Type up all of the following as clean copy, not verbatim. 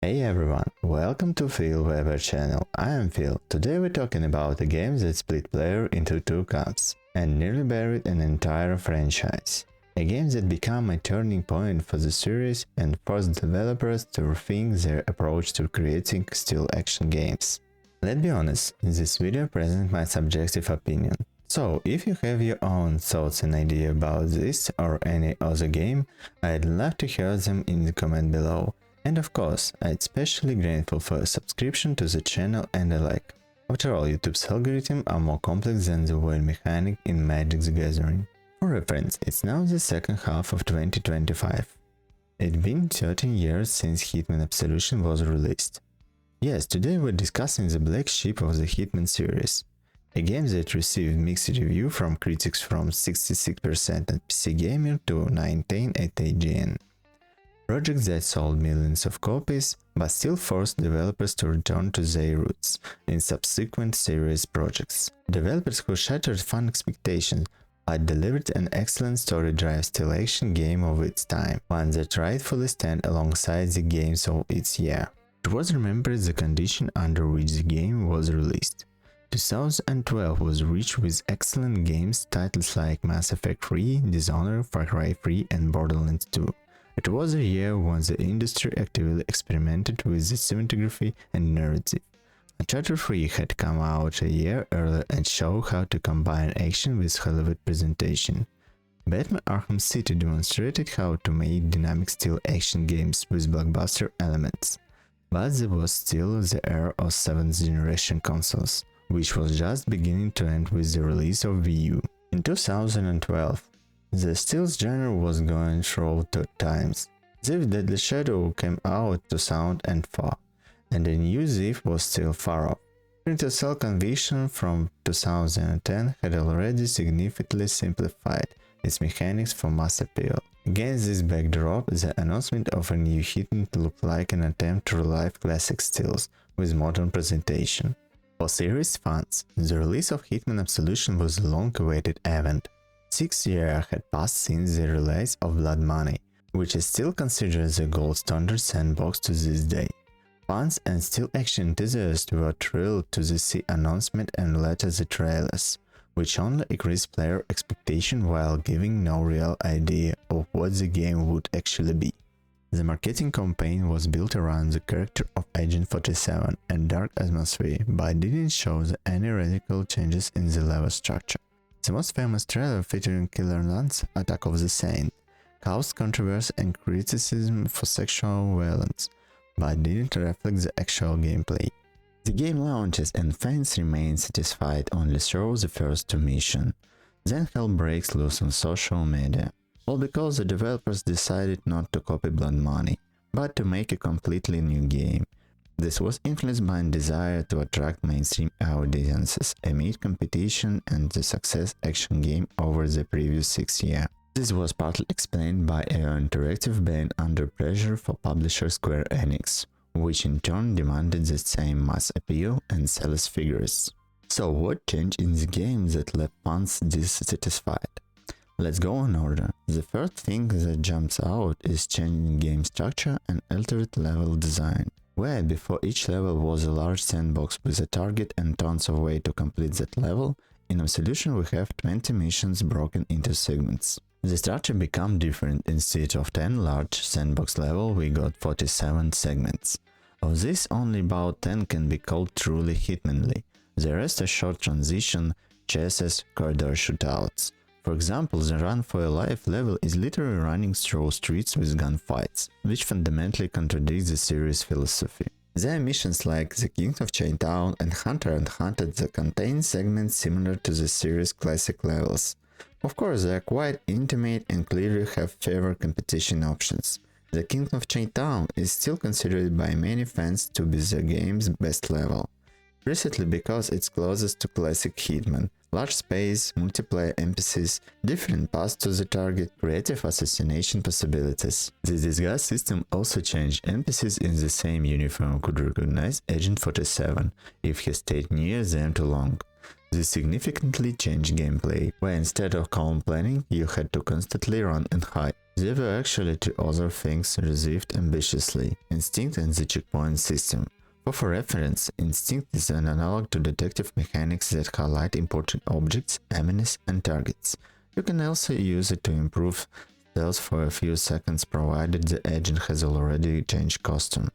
Hey everyone, welcome to Phil Weber channel. I am Phil. Today we're talking about a game that split player into two camps and nearly buried an entire franchise. A game that became a turning point for the series and forced developers to rethink their approach to creating still action games. Let's be honest, this video presents my subjective opinion. So, if you have your own thoughts and idea about this or any other game, I'd love to hear them in the comment below. And of course, I'm especially grateful for a subscription to the channel and a like. After all, YouTube's algorithms are more complex than the word mechanic in Magic the Gathering. For reference, it's now the second half of 2025. It's been 13 years since Hitman Absolution was released. Yes, today we're discussing the black sheep of the Hitman series. A game that received mixed review from critics from 66% at PC Gamer to 19% at IGN. Project that sold millions of copies, but still forced developers to return to their roots in subsequent series projects. Developers who shattered fan expectations, but delivered an excellent story-driven still action game of its time, one that rightfully stands alongside the games of its year. It was remembered the condition under which the game was released. 2012 was rich with excellent games, titles like Mass Effect 3, Dishonored, Far Cry 3 and Borderlands 2. It was a year when the industry actively experimented with the cinematography and narrative. Uncharted 3 had come out a year earlier and showed how to combine action with Hollywood presentation. Batman Arkham City demonstrated how to make dynamic still action games with blockbuster elements. But there was still the era of 7th generation consoles, which was just beginning to end with the release of Wii U. In 2012, the stealth genre was going through tough times. Thief Deadly Shadow came out to sound and far, and the new Thief was still far off. Splinter Cell Conviction from 2010 had already significantly simplified its mechanics for mass appeal. Against this backdrop, the announcement of a new Hitman looked like an attempt to relive classic styles with modern presentation. For series fans, the release of Hitman Absolution was a long-awaited event. 6 years had passed since the release of Blood Money, which is still considered the gold standard sandbox to this day. Fans and still action enthusiasts were thrilled to see announcement and later the trailers, which only increased player expectation while giving no real idea of what the game would actually be. The marketing campaign was built around the character of Agent 47 and dark atmosphere, but didn't show any radical changes in the level structure. The most famous trailer featuring Killer Lance, Attack of the Saint, caused controversy and criticism for sexual violence, but didn't reflect the actual gameplay. The game launches and fans remain satisfied only through the first two missions. Then hell breaks loose on social media, all because the developers decided not to copy Blood Money, but to make a completely new game. This was influenced by a desire to attract mainstream audiences amid competition and the success action game over the previous 6 years. This was partly explained by an interactive being under pressure for publisher Square Enix, which in turn demanded the same mass appeal and sales figures. So what changed in the game that left fans dissatisfied? Let's go in order. The first thing that jumps out is changing game structure and altered level design. Where before each level was a large sandbox with a target and tons of ways to complete that level, in Absolution we have 20 missions broken into segments. The structure became different. Instead of 10 large sandbox levels, we got 47 segments. Of this, only about 10 can be called truly Hitmanly. The rest are short transition, chases, corridor shootouts. For example, the Run for Your Life level is literally running through streets with gunfights, which fundamentally contradicts the series' philosophy. There are missions like The King of Chinatown and Hunter x Hunter that contain segments similar to the series' classic levels. Of course, they are quite intimate and clearly have fewer competition options. The King of Chinatown is still considered by many fans to be the game's best level, precisely because it's closest to classic Hitman. Large space, multiplayer NPCs, different paths to the target, creative assassination possibilities. The disguise system also changed. NPCs in the same uniform could recognize Agent 47 if he stayed near them too long. This significantly changed gameplay, where instead of calm planning, you had to constantly run and hide. There were actually two other things received ambitiously: Instinct and the checkpoint system. For reference, Instinct is an analog to detective mechanics that highlight important objects, enemies, and targets. You can also use it to improve stealth for a few seconds provided the agent has already changed costume.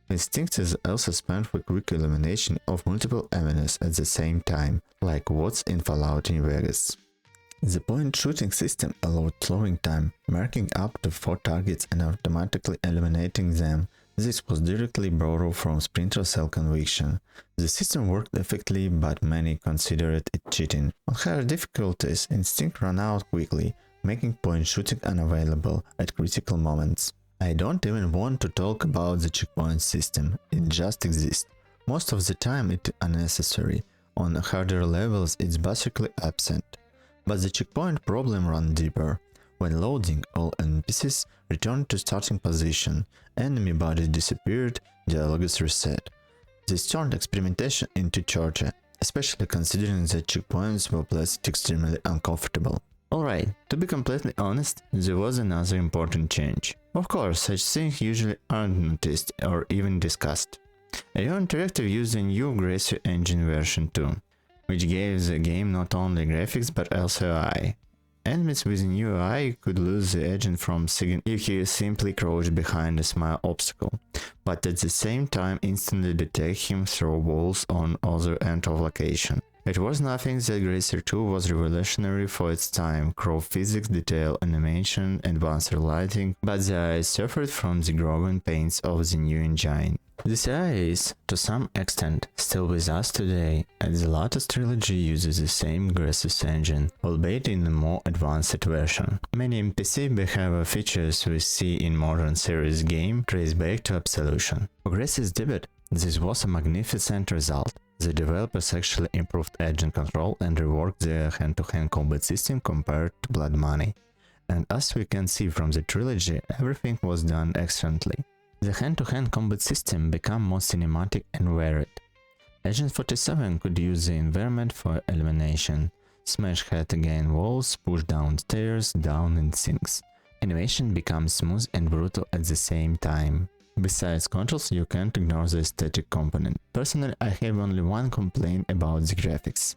Instinct is also spent for quick elimination of multiple enemies at the same time, like what's in Fallout New Vegas. The point shooting system allowed slowing time, marking up to 4 targets and automatically eliminating them. This was directly borrowed from Splinter Cell Conviction. The system worked effectively, but many considered it cheating. On higher difficulties, Instinct ran out quickly, making point shooting unavailable at critical moments. I don't even want to talk about the checkpoint system, it just exists. Most of the time it's unnecessary. On harder levels it's basically absent. But the checkpoint problem ran deeper. When loading, all NPCs returned to starting position, enemy bodies disappeared, dialogue is reset. This turned experimentation into torture, especially considering that checkpoints were placed extremely uncomfortable. Alright, to be completely honest, there was another important change. Of course, such things usually aren't noticed or even discussed. IO Interactive used a new Gracie engine version 2, which gave the game not only graphics but also UI. Enemies with a new UI could lose the agent from signal if he simply crouched behind a small obstacle, but at the same time instantly detect him through walls on other end of location. It was nothing that Gracie 2 was revolutionary for its time, crow physics, detail, animation, advanced lighting, but the eye suffered from the growing pains of the new engine. This AI is, to some extent, still with us today, as the latest trilogy uses the same Gracie engine, albeit in a more advanced version. Many NPC behavior features we see in modern series game trace back to Absolution. For Gracie's debut, this was a magnificent result. The developers actually improved agent control and reworked the hand-to-hand combat system compared to Blood Money. And as we can see from the trilogy, everything was done excellently. The hand-to-hand combat system became more cinematic and varied. Agent 47 could use the environment for elimination, smash head against walls, push down stairs, down in sinks. Animation becomes smooth and brutal at the same time. Besides controls, you can't ignore the aesthetic component. Personally, I have only one complaint about the graphics.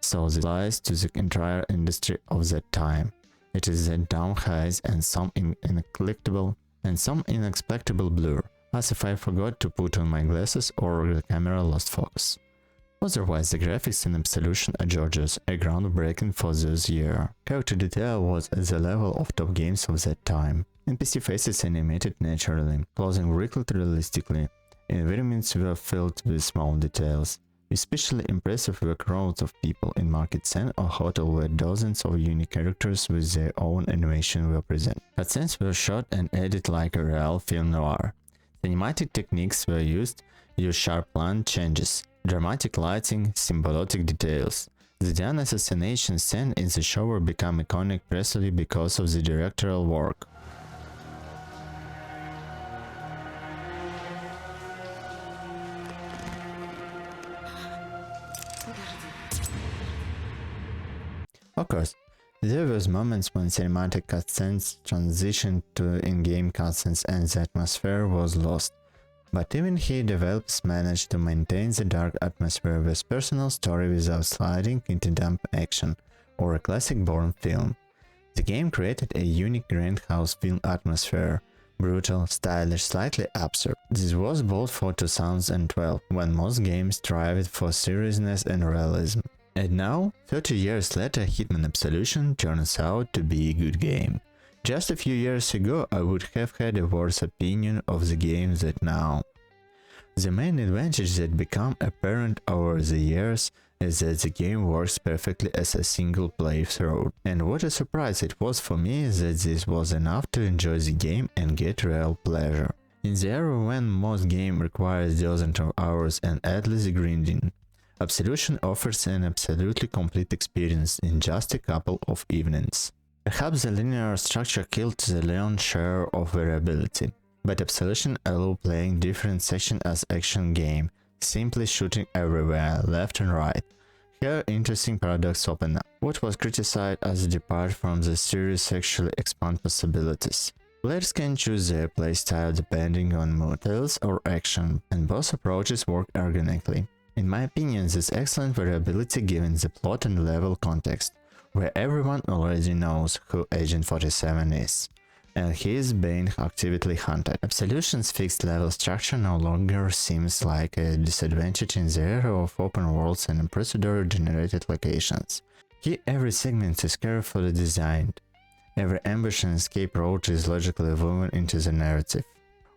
So this applies to the entire industry of that time. It is the dumb highs and some inexplicable blur, as if I forgot to put on my glasses or the camera lost focus. Otherwise, the graphics in Absolution are gorgeous, a groundbreaking for this year. Character detail was at the level of top games of that time. NPC faces animated naturally, clothing wrinkled realistically, environments were filled with small details. Especially impressive were crowds of people in Market Scene or hotel where dozens of unique characters with their own animation were present. Cutscenes were shot and edited like a real film noir. Cinematic techniques were used, sharp plan changes, dramatic lighting, symbolic details. The Diana assassination scene in the shower became iconic precisely because of the directorial work. Of course, there was moments when cinematic cutscenes transitioned to in-game cutscenes and the atmosphere was lost, but even here developers managed to maintain the dark atmosphere with personal story without sliding into dumb action or a classic Bourne film. The game created a unique grindhouse film atmosphere, brutal, stylish, slightly absurd. This was bold for 2012, when most games strived for seriousness and realism. And now, 30 years later, Hitman Absolution turns out to be a good game. Just a few years ago, I would have had a worse opinion of the game than now. The main advantage that became apparent over the years is that the game works perfectly as a single playthrough. And what a surprise it was for me is that this was enough to enjoy the game and get real pleasure. In the era when most games require dozens of hours and endless grinding, Absolution offers an absolutely complete experience in just a couple of evenings. Perhaps the linear structure killed the lion's share of variability, but Absolution allows playing different sections as action game, simply shooting everywhere, left and right. Here, interesting paradox open up. What was criticized as a depart from the series actually expand possibilities. Players can choose their playstyle depending on mood, tales, or action, and both approaches work organically. In my opinion, this is excellent variability given the plot and level context, where everyone already knows who Agent 47 is, and he is being actively hunted. Absolution's fixed level structure no longer seems like a disadvantage in the era of open worlds and procedurally generated locations. Here, every segment is carefully designed. Every ambush and escape route is logically woven into the narrative.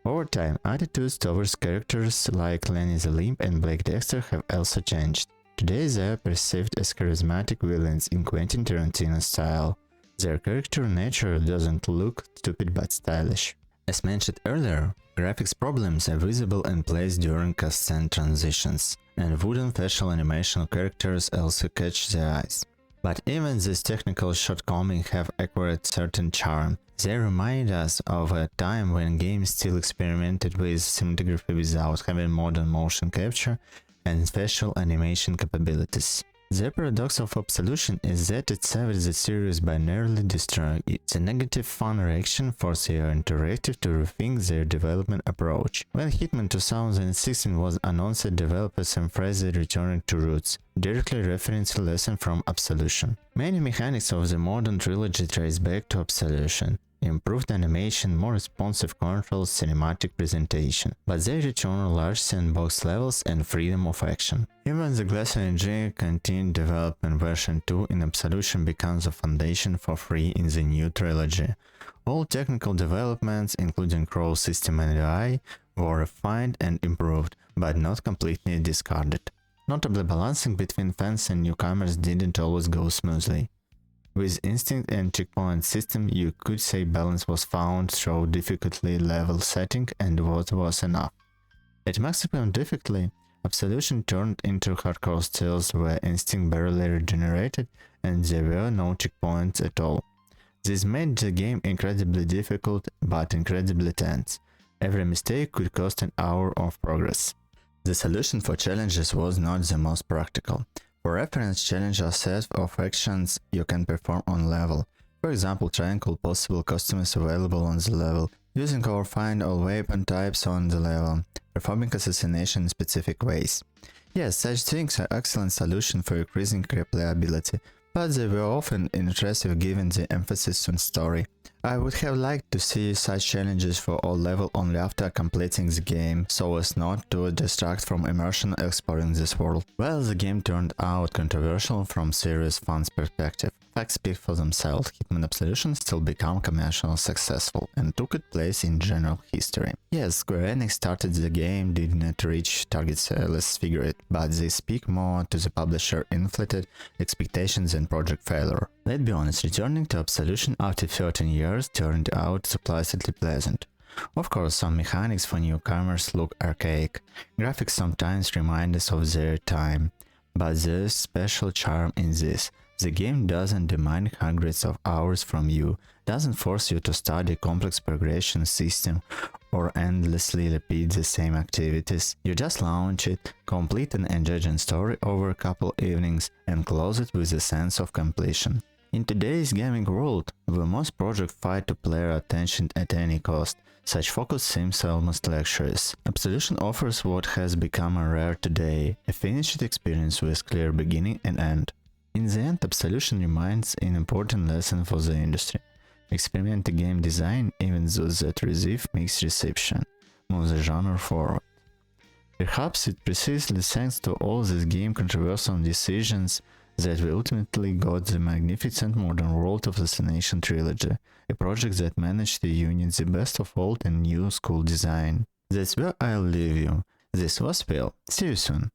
Over time, attitudes towards characters like Lenny the Limp and Blake Dexter have also changed. Today they are perceived as charismatic villains in Quentin Tarantino style. Their character nature doesn't look stupid but stylish. As mentioned earlier, graphics problems are visible in place during cutscene transitions, and wooden facial animation characters also catch the eyes. But even these technical shortcomings have acquired certain charm. They remind us of a time when games still experimented with cinematography without having modern motion capture and facial animation capabilities. The paradox of Absolution is that it saved the series by nearly destroying it. The negative fan reaction forced their Interactive to rethink their development approach. When Hitman 2016 was announced, developers emphasized returning to roots, directly referencing a lesson from Absolution. Many mechanics of the modern trilogy trace back to Absolution. Improved animation, more responsive controls, cinematic presentation, but they return large sandbox levels and freedom of action. Even the Glacier Engine continued development version 2 in Absolution becomes a foundation for free in the new trilogy. All technical developments, including crawl system and UI, were refined and improved, but not completely discarded. Notably, balancing between fans and newcomers didn't always go smoothly. With instinct and checkpoint system, you could say balance was found through difficulty level setting and what was enough. At maximum difficulty, Absolution turned into hardcore styles where instinct barely regenerated and there were no checkpoints at all. This made the game incredibly difficult but incredibly tense. Every mistake could cost an hour of progress. The solution for challenges was not the most practical. For reference, challenge a set of actions you can perform on level. For example, trying all possible costumes available on the level, using or find all weapon types on the level, performing assassination in specific ways. Yes, such things are excellent solution for increasing replayability, but they were often inintrusive given the emphasis on story. I would have liked to see such challenges for all level only after completing the game, so as not to distract from immersion exploring this world. Well, the game turned out controversial from serious fans' perspective. Facts speak for themselves. Hitman Absolution still became commercially successful and took its place in general history. Yes, Square Enix started the game, did not reach target sales figure, but they speak more to the publisher inflated expectations and project failure. Let's be honest, returning to Absolution after 13 years turned out surprisingly pleasant. Of course, some mechanics for newcomers look archaic. Graphics sometimes remind us of their time, but there's special charm in this. The game doesn't demand hundreds of hours from you, doesn't force you to study complex progression system or endlessly repeat the same activities. You just launch it, complete an engaging story over a couple evenings and close it with a sense of completion. In today's gaming world, where most projects fight to player attention at any cost, such focus seems almost luxurious. Absolution offers what has become a rare today, a finished experience with clear beginning and end. In the end, Absolution remains an important lesson for the industry. Experimental game design, even those that receive mixed reception, move the genre forward. Perhaps it's precisely thanks to all these game controversial decisions that we ultimately got the magnificent modern world of the Assassination Trilogy, a project that managed to unite the best of old and new school design. That's where I'll leave you. This was Phil. See you soon.